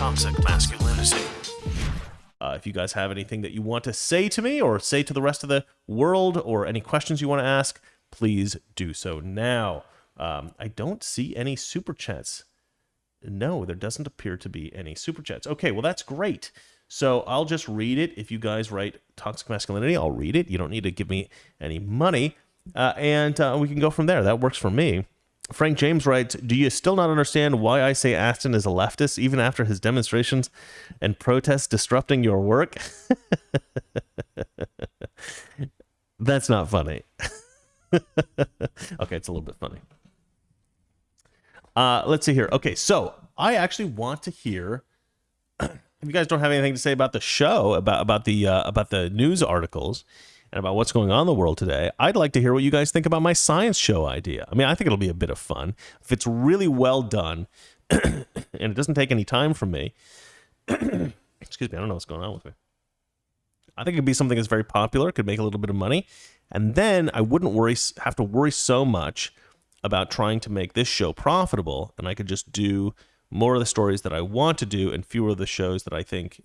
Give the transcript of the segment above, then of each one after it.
toxic masculinity. If you guys have anything that you want to say to me or say to the rest of the world, or any questions you want to ask, please do so now. I don't see any super chats. No, there doesn't appear to be any super chats. Okay, well, that's great. So I'll just read it. If you guys write toxic masculinity, I'll read it. You don't need to give me any money. And we can go from there. That works for me. Frank James writes, do you still not understand why I say Aston is a leftist, even after his demonstrations and protests disrupting your work? That's not funny. Okay, it's a little bit funny. Let's see here. Okay, so I actually want to hear, if you guys don't have anything to say about the show, about the news articles, and about what's going on in the world today, I'd like to hear what you guys think about my science show idea. I mean, I think it'll be a bit of fun. If it's really well done, and it doesn't take any time from me, excuse me, I don't know what's going on with me. I think it could be something that's very popular, could make a little bit of money, and then I wouldn't have to worry so much about trying to make this show profitable, and I could just do more of the stories that I want to do and fewer of the shows that I think,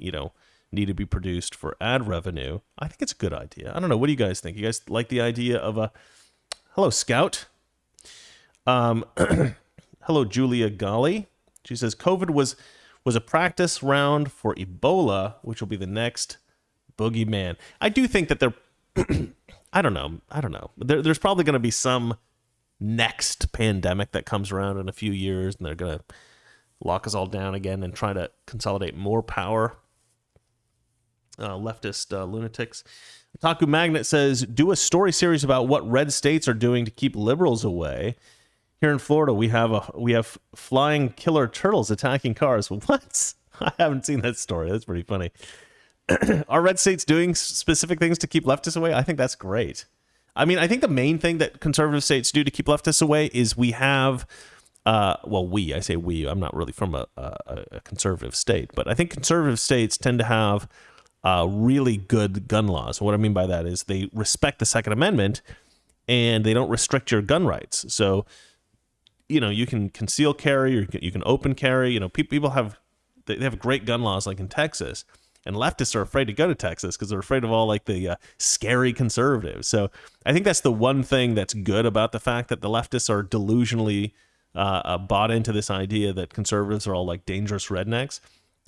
need to be produced for ad revenue. I think it's a good idea. I don't know. What do you guys think? You guys like the idea of a... Hello, Scout. Hello, Julia Golly. She says, COVID was a practice round for Ebola, which will be the next boogeyman. I do think that they're... I don't know. There's probably going to be some next pandemic that comes around in a few years, and they're going to lock us all down again and try to consolidate more power. Leftist lunatics. Taku Magnet says, do a story series about what red states are doing to keep liberals away. Here in Florida, we have flying killer turtles attacking cars. What? I haven't seen that story. That's pretty funny. Are red states doing specific things to keep leftists away? I think that's great. I mean, I think the main thing that conservative states do to keep leftists away is we have... I say we, I'm not really from a conservative state, but I think conservative states tend to have really good gun laws. What I mean by that is they respect the Second Amendment and they don't restrict your gun rights. So, you can conceal carry, or you can open carry. People they have great gun laws like in Texas, and leftists are afraid to go to Texas because they're afraid of all like the scary conservatives. So I think that's the one thing that's good about the fact that the leftists are delusionally bought into this idea that conservatives are all like dangerous rednecks.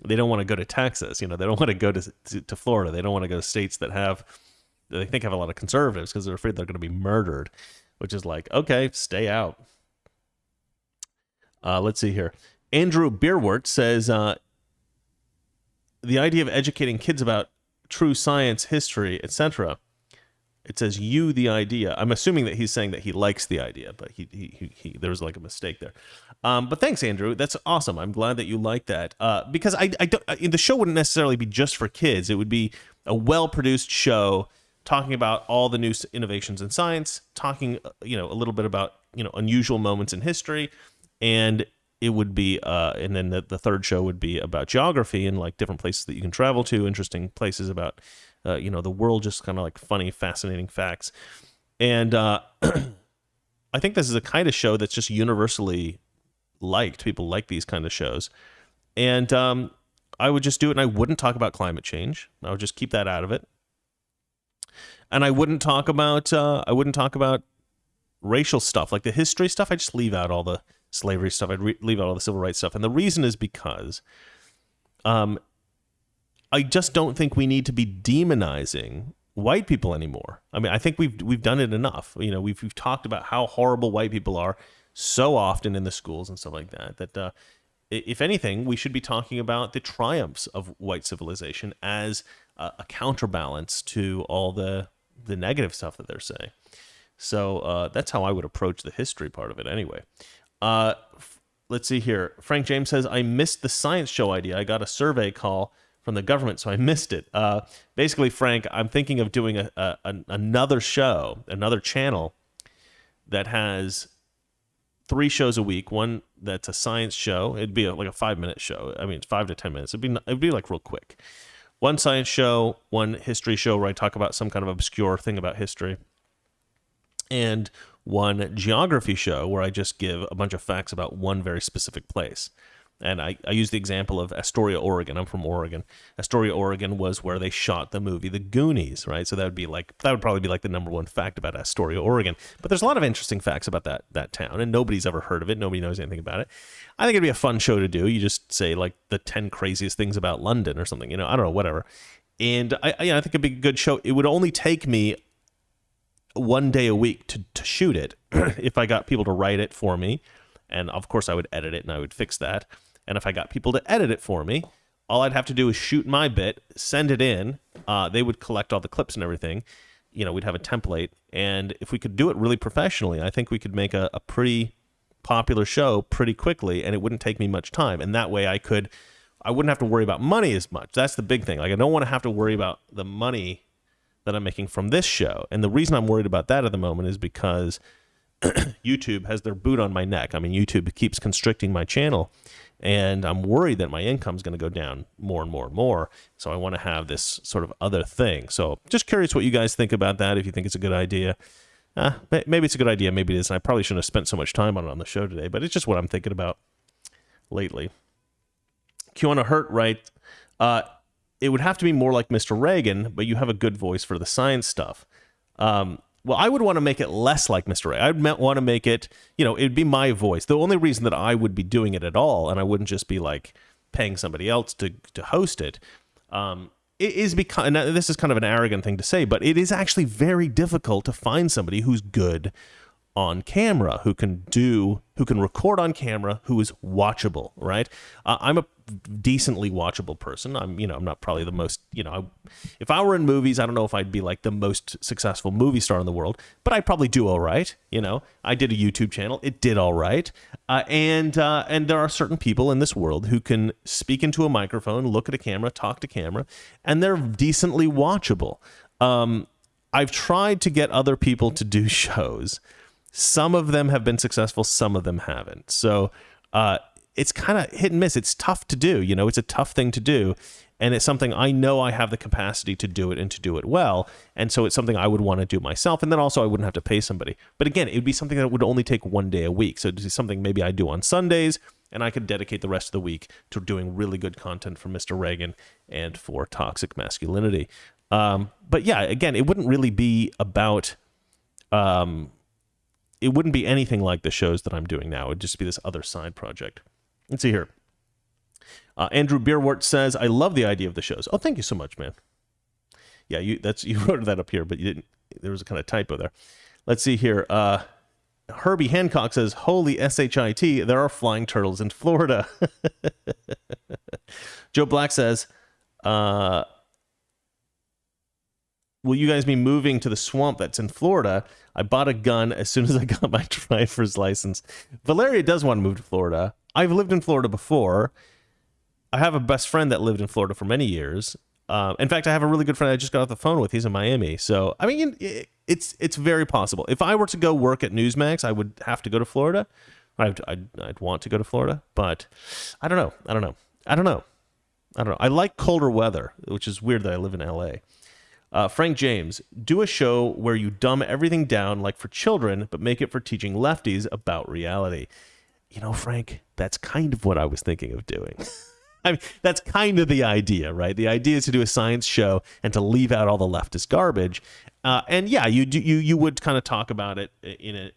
They don't want to go to Texas. They don't want to go to Florida. They don't want to go to states that they think have a lot of conservatives because they're afraid they're going to be murdered, which is like, okay, stay out. Let's see here. Andrew Beerwort says, the idea of educating kids about true science, history, etc. It says you the idea. I'm assuming that he's saying that he likes the idea, but he there was like a mistake there. But thanks, Andrew. That's awesome. I'm glad that you like that. Because the show wouldn't necessarily be just for kids. It would be a well-produced show talking about all the new innovations in science, talking a little bit about unusual moments in history, and it would be and then the third show would be about geography and like different places that you can travel to, interesting places about the world, just kind of like funny, fascinating facts. And I think this is a kind of show that's just universally liked. People like these kind of shows. And I would just do it, and I wouldn't talk about climate change. I would just keep that out of it. And I wouldn't talk about racial stuff, like the history stuff. I just leave out all the slavery stuff. I'd leave out all the civil rights stuff. And the reason is because I just don't think we need to be demonizing white people anymore. I mean, I think we've done it enough. We've talked about how horrible white people are so often in the schools and stuff like that. That if anything, we should be talking about the triumphs of white civilization as a counterbalance to all the negative stuff that they're saying. So that's how I would approach the history part of it anyway. Let's see here. Frank James says, I missed the science show idea. I got a survey call from the government, so I missed it. Basically, Frank, I'm thinking of doing another show, another channel that has 3 shows a week. One that's a science show. It'd be like a 5-minute show. I mean, it's 5 to 10 minutes. It'd be like real quick. One science show, one history show where I talk about some kind of obscure thing about history, and one geography show where I just give a bunch of facts about one very specific place. And I use the example of Astoria, Oregon. I'm from Oregon. Astoria, Oregon was where they shot the movie The Goonies, right? So that would probably be like the number one fact about Astoria, Oregon. But there's a lot of interesting facts about that town, and nobody's ever heard of it. Nobody knows anything about it. I think it'd be a fun show to do. You just say like the 10 craziest things about London or something, I don't know, whatever. And I think it'd be a good show. It would only take me one day a week to shoot it if I got people to write it for me. And of course I would edit it and I would fix that. And if I got people to edit it for me, all I'd have to do is shoot my bit, send it in. They would collect all the clips and everything. We'd have a template. And if we could do it really professionally, I think we could make a pretty popular show pretty quickly, and it wouldn't take me much time. And that way I wouldn't have to worry about money as much. That's the big thing. Like, I don't want to have to worry about the money that I'm making from this show. And the reason I'm worried about that at the moment is because YouTube has their boot on my neck. I mean, YouTube keeps constricting my channel, and I'm worried that my income's going to go down more and more and more. So I want to have this sort of other thing. So just curious what you guys think about that, if you think it's a good idea. Maybe it's a good idea, maybe it isn't. I probably shouldn't have spent so much time on it on the show today, but it's just what I'm thinking about lately. Kiona Hurt writes, it would have to be more like Mr. Reagan, but you have a good voice for the science stuff. Well, I would want to make it less like Mr. Ray. I'd want to make it, it'd be my voice. The only reason that I would be doing it at all, and I wouldn't just be like paying somebody else to host it, it is because, and this is kind of an arrogant thing to say, but it is actually very difficult to find somebody who's good on camera, who can record on camera, who is watchable, right? I'm a decently watchable person. I'm not probably the most, if I were in movies, I don't know if I'd be like the most successful movie star in the world, but I probably do all right. I did a YouTube channel. It did all right. And there are certain people in this world who can speak into a microphone, look at a camera, talk to camera, and they're decently watchable. I've tried to get other people to do shows. Some of them have been successful, some of them haven't. So it's kind of hit and miss. It's tough to do. It's a tough thing to do. And it's something I know I have the capacity to do it and to do it well. And so it's something I would want to do myself. And then also I wouldn't have to pay somebody. But again, it would be something that would only take one day a week. So it's something maybe I do on Sundays, and I could dedicate the rest of the week to doing really good content for Mr. Reagan and for Toxic Masculinity. But yeah, again, it wouldn't really be about... it wouldn't be anything like the shows that I'm doing now. It would just be this other side project. Let's see here. Andrew Beerwart says, I love the idea of the shows. Oh, thank you so much, man. Yeah, you wrote that up here, but you didn't. There was a kind of typo there. Let's see here. Herbie Hancock says, holy SHIT, there are flying turtles in Florida. Joe Black says, will you guys be moving to the swamp that's in Florida? I bought a gun as soon as I got my driver's license. Valeria does want to move to Florida. I've lived in Florida before. I have a best friend that lived in Florida for many years. In fact, I have a really good friend I just got off the phone with. He's in Miami. So, I mean, it's very possible. If I were to go work at Newsmax, I would have to go to Florida. I'd want to go to Florida, but I don't know. I like colder weather, which is weird that I live in LA. Frank James, do a show where you dumb everything down like for children, but make it for teaching lefties about reality. Frank, that's kind of what I was thinking of doing. I mean, that's kind of the idea, right? The idea is to do a science show and to leave out all the leftist garbage. And yeah, you would kind of talk about it in a,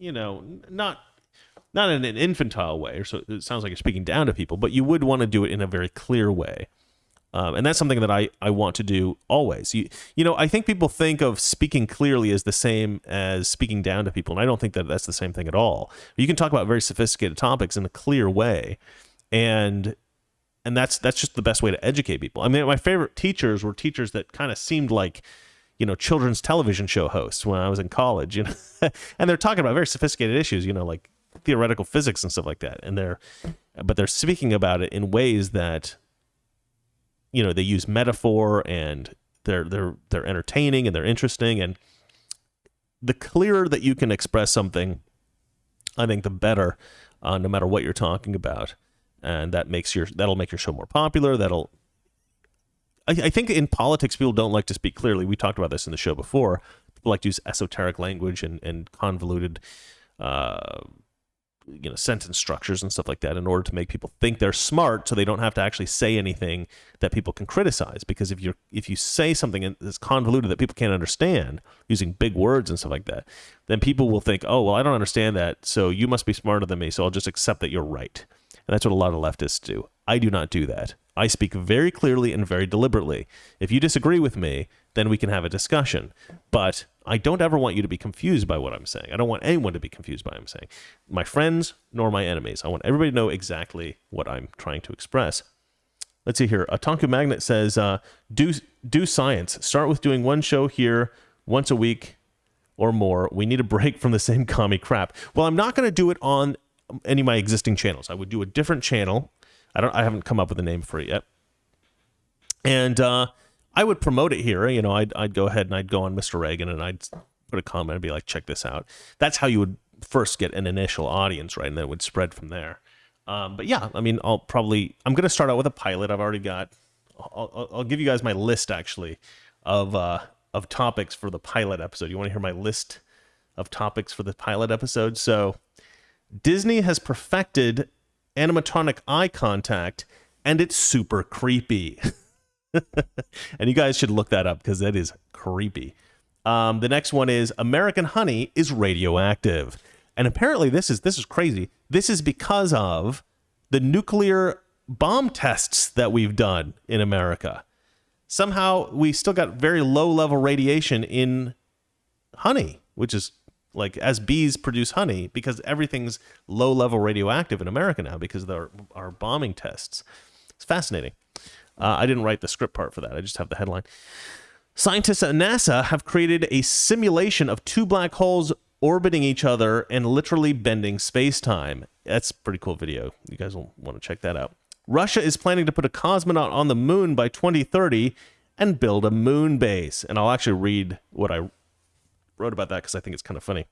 not in an infantile way, or so it sounds like you're speaking down to people, but you would want to do it in a very clear way. And that's something that I want to do always. I think people think of speaking clearly as the same as speaking down to people, and I don't think that that's the same thing at all. You can talk about very sophisticated topics in a clear way, and that's just the best way to educate people. I mean, my favorite teachers were teachers that kind of seemed like, children's television show hosts when I was in college, and they're talking about very sophisticated issues, like theoretical physics and stuff like that, but they're speaking about it in ways that, they use metaphor, and they're entertaining, and they're interesting, and the clearer that you can express something, I think the better, no matter what you're talking about. And that'll make your show more popular. I think in politics, people don't like to speak clearly. We talked about this in the show before. People like to use esoteric language and convoluted sentence structures and stuff like that in order to make people think they're smart, so they don't have to actually say anything that people can criticize. Because if you say something that's convoluted that people can't understand using big words and stuff like that, then people will think, oh, well, I don't understand that, so you must be smarter than me, so I'll just accept that you're right. And that's what a lot of leftists do. I do not do that. I speak very clearly and very deliberately. If you disagree with me, then we can have a discussion. But I don't ever want you to be confused by what I'm saying. I don't want anyone to be confused by what I'm saying. My friends nor my enemies. I want everybody to know exactly what I'm trying to express. Let's see here. Otaku Magnet says, do science. Start with doing one show here once a week or more. We need a break from the same commie crap. Well, I'm not going to do it on any of my existing channels. I would do a different channel. I haven't come up with a name for it yet. And I would promote it here. I'd go ahead and I'd go on Mr. Reagan and I'd put a comment and be like, check this out. That's how you would first get an initial audience, right? And then it would spread from there. But yeah, I mean, I'm going to start out with a pilot. I've already got, I'll give you guys my list actually of topics for the pilot episode. You want to hear my list of topics for the pilot episode? So Disney has perfected animatronic eye contact, and it's super creepy. And you guys should look that up because that is creepy. The next one is American honey is radioactive. And apparently this is crazy. This is because of the nuclear bomb tests that we've done in America. Somehow we still got very low level radiation in honey, which is like as bees produce honey, because everything's low level radioactive in America now because of our bombing tests. It's fascinating. I didn't write the script part for that. I just have the headline. Scientists at NASA have created a simulation of two black holes orbiting each other and literally bending space-time. That's a pretty cool video. You guys will want to check that out. Russia is planning to put a cosmonaut on the moon by 2030 and build a moon base. And I'll actually read what I wrote about that because I think it's kind of funny.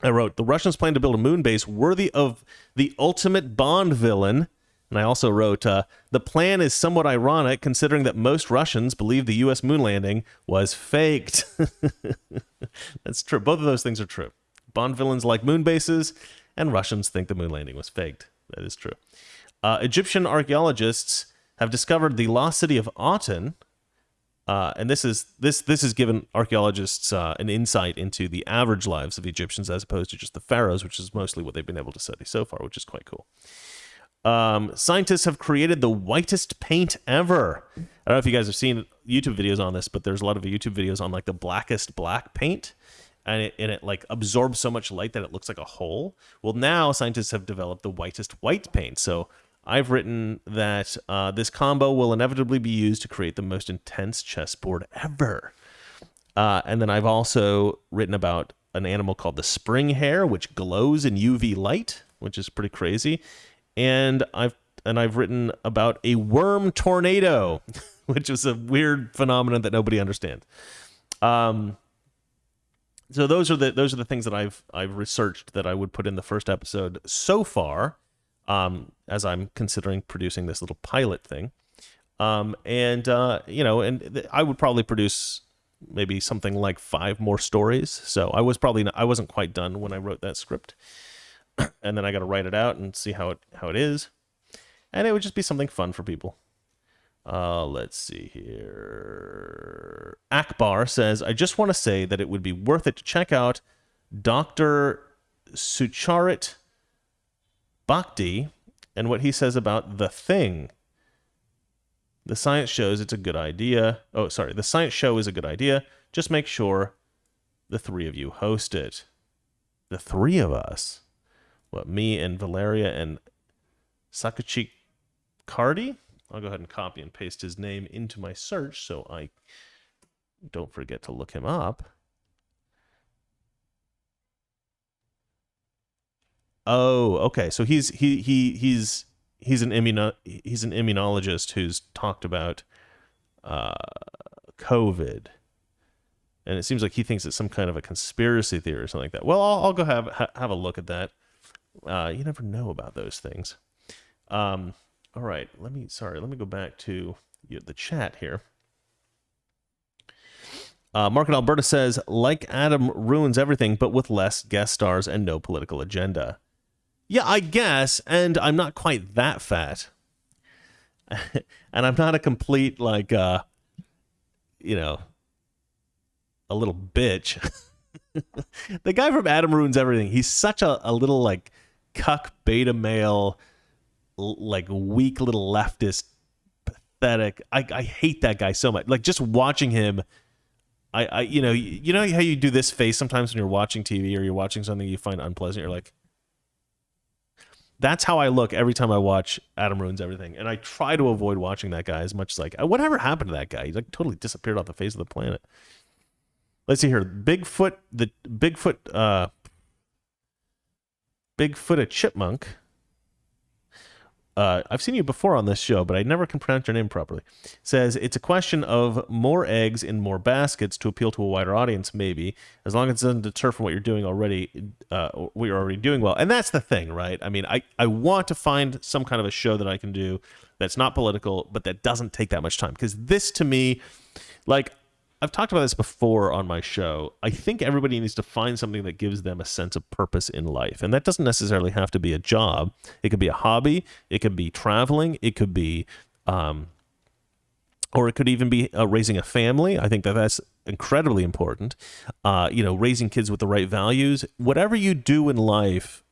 I wrote, the Russians plan to build a moon base worthy of the ultimate Bond villain. And I also wrote, the plan is somewhat ironic considering that most Russians believe the U.S. moon landing was faked. That's true. Both of those things are true. Bond villains like moon bases, and Russians think the moon landing was faked. That is true. Egyptian archaeologists have discovered the lost city of Aten, and this has given archaeologists an insight into the average lives of Egyptians as opposed to just the pharaohs, which is mostly what they've been able to study so far, which is quite cool. Scientists have created the whitest paint ever. I don't know if you guys have seen YouTube videos on this, but there's a lot of YouTube videos on like the blackest black paint, and it like absorbs so much light that it looks like a hole. Well, now scientists have developed the whitest white paint. So I've written that this combo will inevitably be used to create the most intense chessboard ever. And then I've also written about an animal called the spring hare, which glows in UV light, which is pretty crazy. And I've written about a worm tornado, which is a weird phenomenon that nobody understands. So those are the things that I've researched that I would put in the first episode so far, as I'm considering producing this little pilot thing. And I would probably produce maybe something like 5 more stories. So I wasn't quite done when I wrote that script. And then I got to write it out and see how it is. And it would just be something fun for people. Let's see here. Akbar says, I just want to say that it would be worth it to check out Dr. Sucharit Bhakti and what he says about The Thing. The science shows it's a good idea. Oh, sorry. The science show is a good idea. Just make sure the 3 of you host it. The 3 of us? What, me and Valeria and Sakachi Cardi? I'll go ahead and copy and paste his name into my search so I don't forget to look him up. Oh, okay. So he's an immunologist who's talked about COVID, and it seems like he thinks it's some kind of a conspiracy theory or something like that. Well, I'll go have a look at that. You never know about those things. All right, let me go back to the chat here. Mark in Alberta says, like Adam ruins everything, but with less guest stars and no political agenda. Yeah, I guess. And I'm not quite that fat. And I'm not a complete, like, you know, a little bitch. The guy from Adam Ruins Everything, he's such a little, like, cuck beta male, like, weak little leftist, pathetic. I hate that guy so much. Like, just watching him, you know how you do this face sometimes when you're watching TV or you're watching something you find unpleasant? You're like, that's how I look every time I watch Adam Ruins Everything. And I try to avoid watching that guy as much as like, whatever happened to that guy? He like totally disappeared off the face of the planet. Let's see here. Bigfoot a chipmunk. I've seen you before on this show, but I never can pronounce your name properly. Says it's a question of more eggs in more baskets to appeal to a wider audience, maybe, as long as it doesn't deter from what you're doing already, what you're already doing well. And that's the thing, right? I mean, I want to find some kind of a show that I can do that's not political, but that doesn't take that much time. Because this, to me, like, I've talked about this before on my show. I think everybody needs to find something that gives them a sense of purpose in life. And that doesn't necessarily have to be a job. It could be a hobby. It could be traveling. It could be, or it could even be raising a family. I think that that's incredibly important. Raising kids with the right values. Whatever you do in life,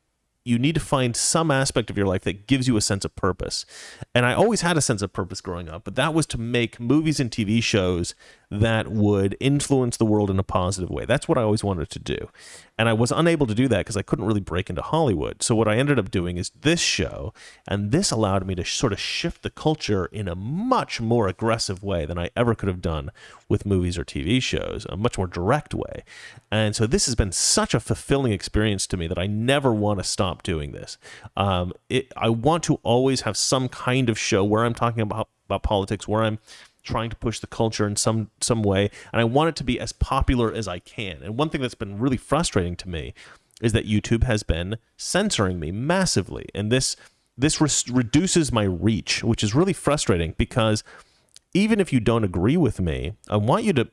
you need to find some aspect of your life that gives you a sense of purpose. And I always had a sense of purpose growing up, but that was to make movies and TV shows that would influence the world in a positive way. That's what I always wanted to do. And I was unable to do that because I couldn't really break into Hollywood. So what I ended up doing is this show, and this allowed me to sort of shift the culture in a much more aggressive way than I ever could have done with movies or TV shows, a much more direct way. And so this has been such a fulfilling experience to me that I never want to stop doing this. I want to always have some kind of show where I'm talking about politics, where I'm trying to push the culture in some way, and I want it to be as popular as I can. And one thing that's been really frustrating to me is that YouTube has been censoring me massively, and this reduces my reach, which is really frustrating because even if you don't agree with me, I want you to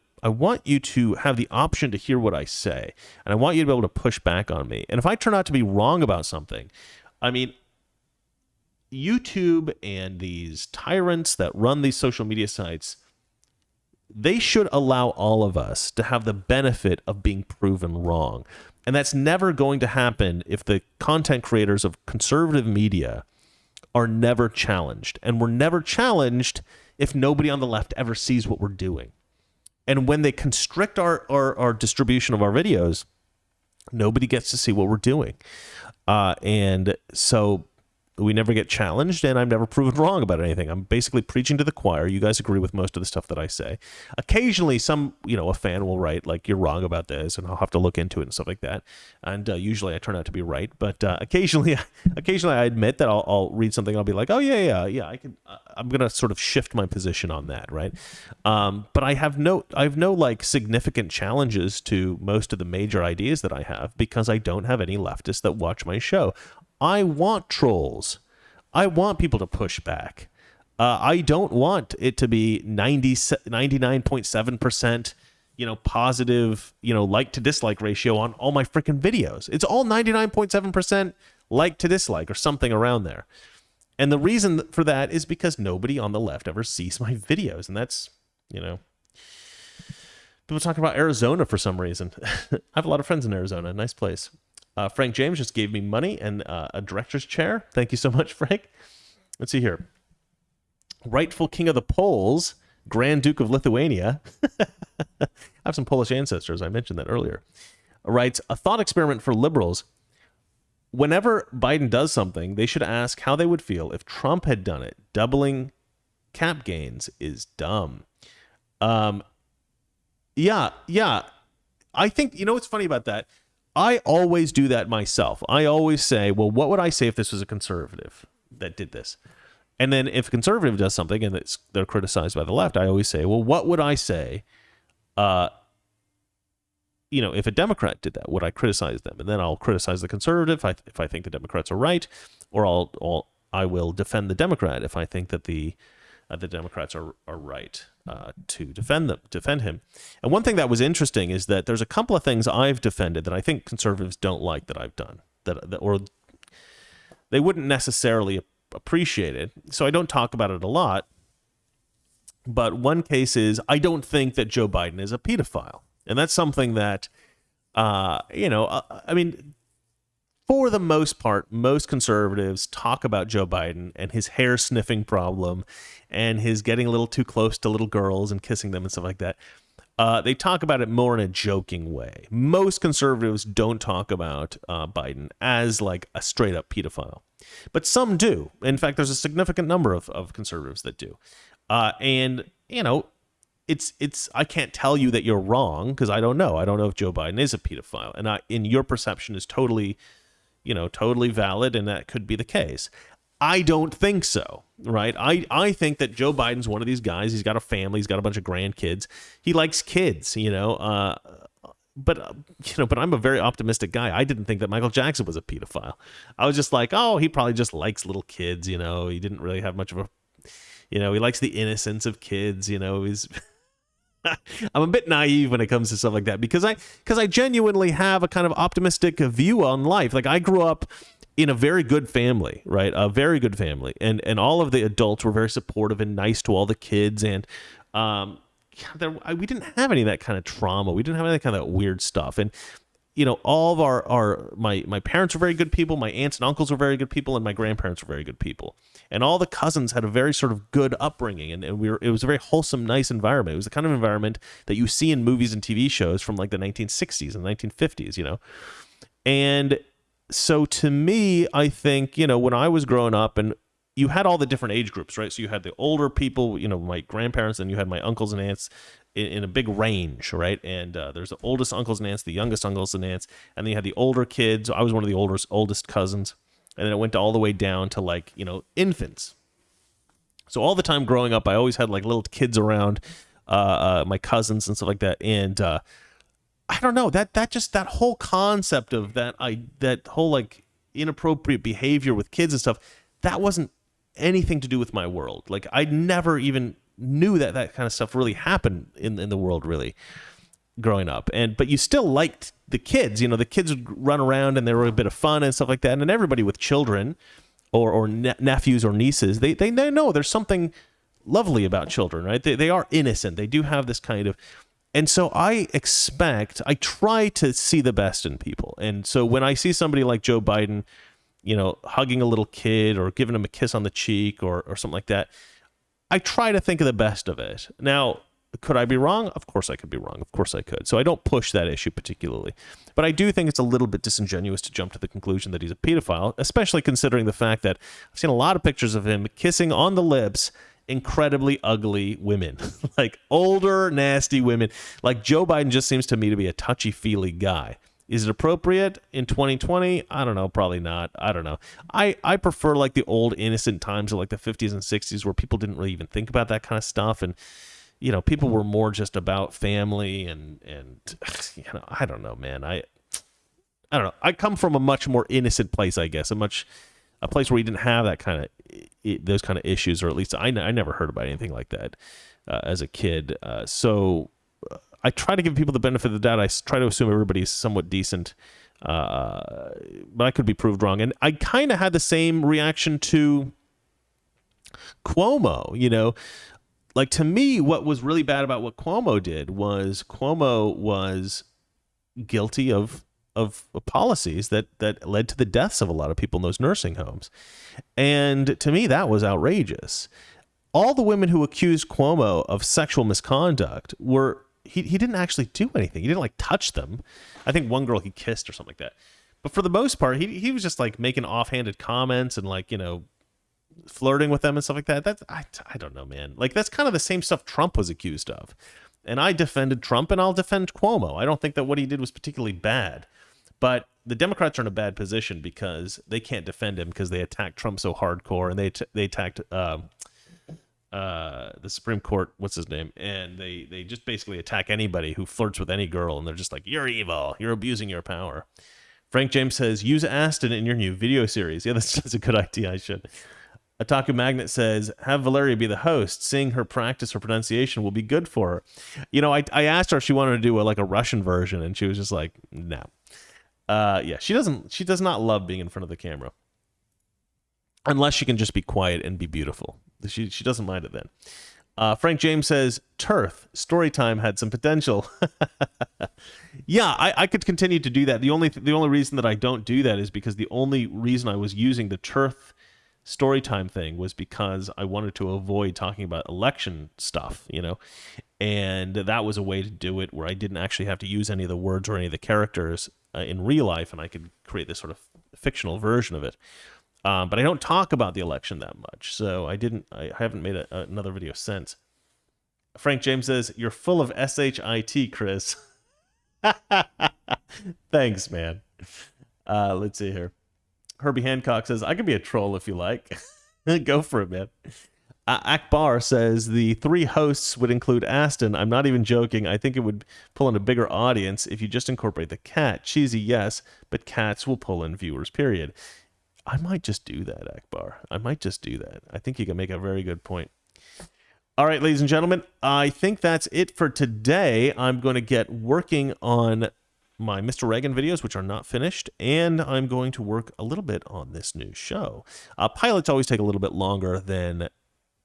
have the option to hear what I say, and I want you to be able to push back on me. And if I turn out to be wrong about something, I mean, YouTube and these tyrants that run these social media sites, they should allow all of us to have the benefit of being proven wrong. And that's never going to happen if the content creators of conservative media are never challenged. And we're never challenged if nobody on the left ever sees what we're doing. And when they constrict our distribution of our videos, nobody gets to see what we're doing. And so we never get challenged, and I'm never proven wrong about anything. I'm basically preaching to the choir. You guys agree with most of the stuff that I say. Occasionally, a fan will write, like, you're wrong about this, and I'll have to look into it and stuff like that. And usually I turn out to be right. But occasionally I admit that I'll read something, and I'll be like, oh, yeah, I'm going to sort of shift my position on that, right? But I have no like significant challenges to most of the major ideas that I have because I don't have any leftists that watch my show. I want trolls. I want people to push back. I don't want it to be 99.7%, positive, like to dislike ratio on all my freaking videos. It's all 99.7% like to dislike or something around there. And the reason for that is because nobody on the left ever sees my videos. And that's, people talk about Arizona for some reason. I have a lot of friends in Arizona. Nice place. Frank James just gave me money and a director's chair. Thank you so much, Frank. Let's see here. Rightful King of the Poles, Grand Duke of Lithuania. I have some Polish ancestors. I mentioned that earlier. Writes, a thought experiment for liberals. Whenever Biden does something, they should ask how they would feel if Trump had done it. Doubling cap gains is dumb. Yeah. I think, what's funny about that? I always do that myself. I always say, well, what would I say if this was a conservative that did this? And then if a conservative does something and they're criticized by the left, I always say, well, what would I say, if a Democrat did that? Would I criticize them? And then I'll criticize the conservative if I think the Democrats are right, or I will defend the Democrat if I think that the Democrats are right to defend him. And one thing that was interesting is that there's a couple of things I've defended that I think conservatives don't like that I've done. they wouldn't necessarily appreciate it. So I don't talk about it a lot. But one case is, I don't think that Joe Biden is a pedophile. And that's something that, I mean, for the most part, most conservatives talk about Joe Biden and his hair sniffing problem and his getting a little too close to little girls and kissing them and stuff like that. They talk about it more in a joking way. Most conservatives don't talk about Biden as like a straight up pedophile, but some do. In fact, there's a significant number of conservatives that do. And it's I can't tell you that you're wrong because I don't know. I don't know if Joe Biden is a pedophile, and in your perception is totally valid, and that could be the case. I don't think so, right? I think that Joe Biden's one of these guys. He's got a family. He's got a bunch of grandkids. He likes kids, but I'm a very optimistic guy. I didn't think that Michael Jackson was a pedophile. I was just like, oh, he probably just likes little kids. He didn't really have much of a, he likes the innocence of kids. He's. I'm a bit naive when it comes to stuff like that because I genuinely have a kind of optimistic view on life. Like I grew up in a very good family, right? A very good family. And all of the adults were very supportive and nice to all the kids. And we didn't have any of that kind of trauma. We didn't have any of that kind of weird stuff. And, all of my parents were very good people. My aunts and uncles were very good people. And my grandparents were very good people. And all the cousins had a very sort of good upbringing. And it was a very wholesome, nice environment. It was the kind of environment that you see in movies and TV shows from like the 1960s and 1950s, And so to me, I think, when I was growing up, and you had all the different age groups, right? So you had the older people, my grandparents, and you had my uncles and aunts in a big range, right? And there's the oldest uncles and aunts, the youngest uncles and aunts, and then you had the older kids. I was one of the oldest cousins, and then it went all the way down to like, infants. So all the time growing up, I always had like little kids around, my cousins and stuff like that, and I don't know, that whole concept of that whole like inappropriate behavior with kids and stuff, that wasn't anything to do with my world. Like I never even knew that kind of stuff really happened in the world really growing up. But you still liked the kids, the kids would run around and they were a bit of fun and stuff like that. And then everybody with children or nephews or nieces, they know there's something lovely about children, right? They are innocent. They do have this kind of. And so I try to see the best in people. And so when I see somebody like Joe Biden, hugging a little kid or giving him a kiss on the cheek or something like that, I try to think of the best of it. Now, could I be wrong? Of course I could be wrong. Of course I could. So I don't push that issue particularly. But I do think it's a little bit disingenuous to jump to the conclusion that he's a pedophile, especially considering the fact that I've seen a lot of pictures of him kissing on the lips incredibly ugly women, like older, nasty women. Like Joe Biden just seems to me to be a touchy-feely guy. Is it appropriate in 2020? I don't know. Probably not. I don't know. I prefer like the old innocent times of like the 50s and 60s where people didn't really even think about that kind of stuff. And, people were more just about family and I don't know, man. I don't know. I come from a much more innocent place, I guess, a place where we didn't have that kind of those kind of issues, or at least I never heard about anything like that as a kid. So I try to give people the benefit of the doubt. I try to assume everybody's somewhat decent, but I could be proved wrong. And I kind of had the same reaction to Cuomo. Like to me, what was really bad about what Cuomo did was Cuomo was guilty of policies that led to the deaths of a lot of people in those nursing homes. And to me, that was outrageous. All the women who accused Cuomo of sexual misconduct were, he didn't actually do anything. He didn't like touch them. I think one girl he kissed or something like that. But for the most part, he was just like making offhanded comments and like, flirting with them and stuff like that. That's, I don't know, man. Like that's kind of the same stuff Trump was accused of. And I defended Trump and I'll defend Cuomo. I don't think that what he did was particularly bad. But the Democrats are in a bad position because they can't defend him because they attacked Trump so hardcore, and they attacked the Supreme Court, what's his name, and they just basically attack anybody who flirts with any girl, and they're just like, you're evil, you're abusing your power. Frank James says, use Aston in your new video series. Yeah, that's a good idea. I should. Otaku Magnet says, have Valeria be the host. Seeing her practice her pronunciation will be good for her. I asked her if she wanted to do a Russian version, and she was just like, no. Yeah, she does not love being in front of the camera. unless she can just be quiet and be beautiful. She doesn't mind it then. Frank James says, Turth, story time had some potential. Yeah, I could continue to do that. The only reason that I don't do that is because the only reason I was using the Turth storytime thing was because I wanted to avoid talking about election stuff, you know, and that was a way to do it where I didn't actually have to use any of the words or any of the characters in real life, and I could create this sort of fictional version of it. But I don't talk about the election that much, so I haven't made another video since. Frank James says, you're full of SHIT, Chris. Thanks, man. Let's see here. Herbie Hancock says, I can be a troll if you like. Go for it, man. Akbar says, the 3 hosts would include Aston. I'm not even joking. I think it would pull in a bigger audience if you just incorporate the cat. Cheesy, yes, but cats will pull in viewers, period. I might just do that, Akbar. I might just do that. I think you can make a very good point. All right, ladies and gentlemen, I think that's it for today. I'm going to get working on my Mr. Reagan videos, which are not finished, and I'm going to work a little bit on this new show. Pilots always take a little bit longer than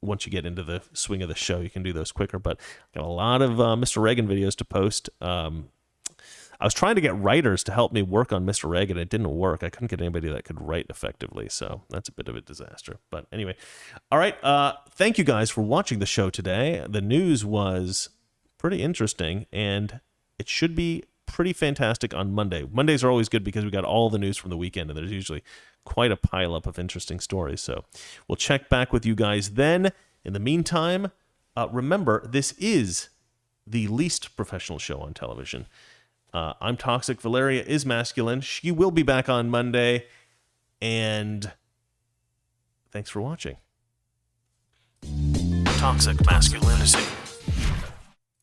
once you get into the swing of the show. You can do those quicker, but I've got a lot of Mr. Reagan videos to post. I was trying to get writers to help me work on Mr. Reagan. It didn't work. I couldn't get anybody that could write effectively, so that's a bit of a disaster. But anyway, all right. Thank you guys for watching the show today. The news was pretty interesting, and it should be pretty fantastic on Monday. Mondays are always good because we got all the news from the weekend, and there's usually quite a pileup of interesting stories. So we'll check back with you guys then. In the meantime, remember, this is the least professional show on television. I'm Toxic. Valeria is masculine. She will be back on Monday. And thanks for watching. Toxic Masculinity.